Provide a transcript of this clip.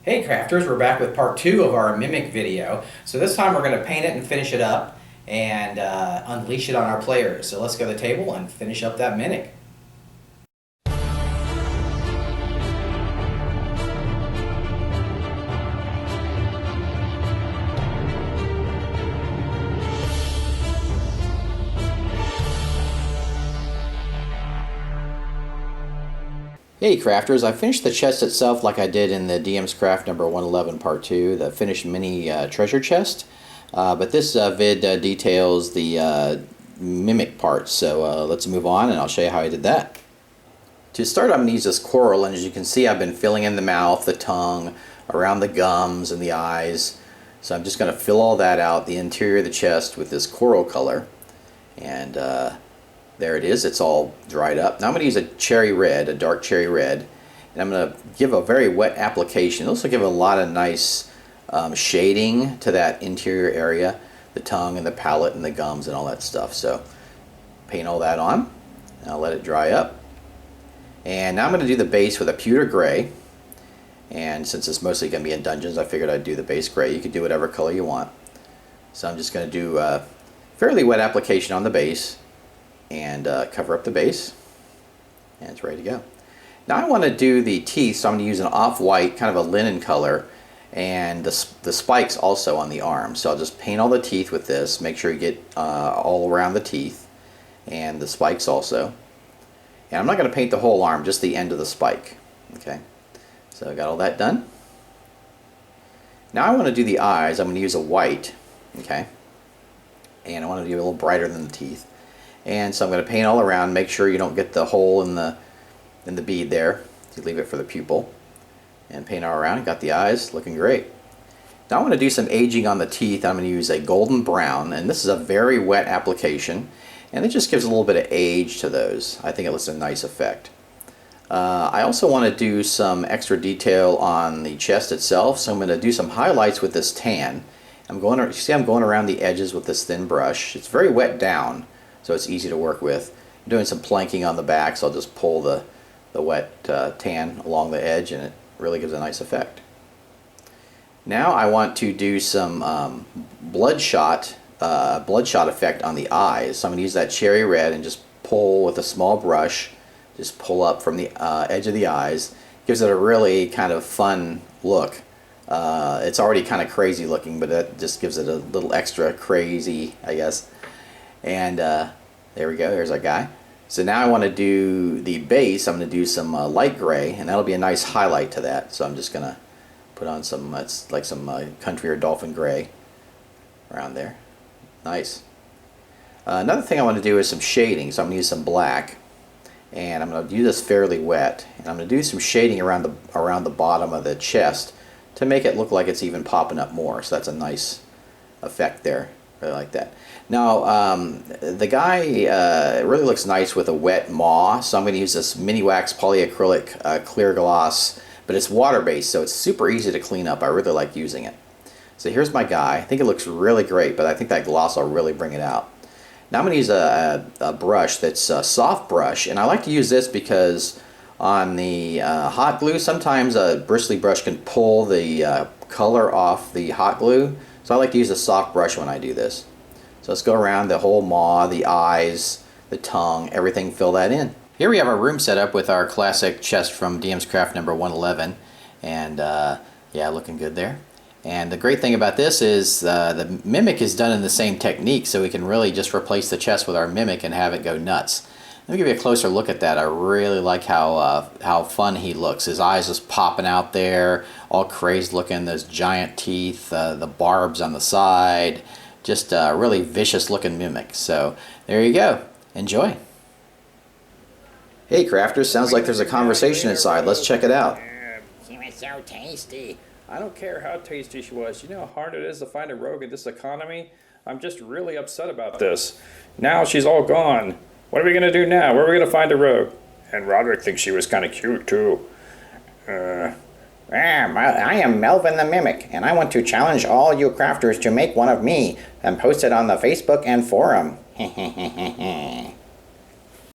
Hey crafters, we're back with part 2 of our mimic video. So this time we're going to paint it and finish it up and unleash it on our players. So let's go to the table and finish up that mimic. Hey crafters, I finished the chest itself like I did in the DM's Craft number 111 part 2, the finished mini treasure chest. But this vid details the mimic parts, so let's move on and I'll show you how I did that. To start, I'm going to use this coral, and as you can see I've been filling in the mouth, the tongue, around the gums and the eyes. So I'm just going to fill all that out, the interior of the chest, with this coral color. And there it is, it's all dried up. Now I'm going to use a cherry red, a dark cherry red, and I'm going to give a very wet application. It'll also give a lot of nice shading to that interior area, the tongue and the palate and the gums and all that stuff. So paint all that on, and I'll let it dry up. And now I'm going to do the base with a pewter gray, and since it's mostly going to be in dungeons, I figured I'd do the base gray. You could do whatever color you want. So I'm just going to do a fairly wet application on the base and cover up the base, and it's ready to go. Now I want to do the teeth, so I'm going to use an off-white, kind of a linen color, and the spikes also on the arm. So I'll just paint all the teeth with this, make sure you get all around the teeth, and the spikes also. And I'm not going to paint the whole arm, just the end of the spike. Okay, so I got all that done. Now I want to do the eyes. I'm going to use a white, okay, and I want to do a little brighter than the teeth. And so I'm going to paint all around, make sure you don't get the hole in the bead there. You leave it for the pupil. And paint all around. Got the eyes, looking great. Now I want to do some aging on the teeth. I'm going to use a golden brown, and this is a very wet application, and it just gives a little bit of age to those. I think it looks a nice effect. I also want to do some extra detail on the chest itself, so I'm going to do some highlights with this tan. You see I'm going around the edges with this thin brush. It's very wet down, so it's easy to work with. I'm doing some planking on the back, so I'll just pull the wet tan along the edge, and it really gives a nice effect. Now I want to do some bloodshot effect on the eyes. So I'm going to use that cherry red and just pull with a small brush, just pull up from the edge of the eyes. Gives it a really kind of fun look. It's already kind of crazy looking, but that just gives it a little extra crazy, I guess. And there we go, there's our guy. So now I want to do the base. I'm going to do some light gray, and that'll be a nice highlight to that. So I'm just going to put on some, it's like some country or dolphin gray around there. Nice. Another thing I want to do is some shading. So I'm going to use some black, and I'm going to do this fairly wet. And I'm going to do some shading around the bottom of the chest to make it look like it's even popping up more. So that's a nice effect there. Really like that. Now the guy really looks nice with a wet maw, so I'm going to use this mini wax polyacrylic clear gloss, but it's water based, so it's super easy to clean up. I really like using it. So here's my guy. I think it looks really great, but I think that gloss will really bring it out. Now I'm going to use a brush that's a soft brush, and I like to use this because on the hot glue sometimes a bristly brush can pull the color off the hot glue. So I like to use a soft brush when I do this. So let's go around the whole maw, the eyes, the tongue, everything, fill that in. Here we have our room set up with our classic chest from DM's Craft number 111. And yeah, looking good there. And the great thing about this is the mimic is done in the same technique, so we can really just replace the chest with our mimic and have it go nuts. Let me give you a closer look at that. I really like how fun he looks. His eyes just popping out there, all crazed looking, those giant teeth, the barbs on the side, just a really vicious looking mimic. So there you go. Enjoy. Hey crafters, sounds like there's a conversation inside. Let's check it out. She was so tasty. I don't care how tasty she was. You know how hard it is to find a rogue in this economy? I'm just really upset about this. Now she's all gone. What are we going to do now? Where are we going to find a rogue? And Roderick thinks she was kind of cute, too. I am Melvin the Mimic, and I want to challenge all you crafters to make one of me and post it on the Facebook and forum.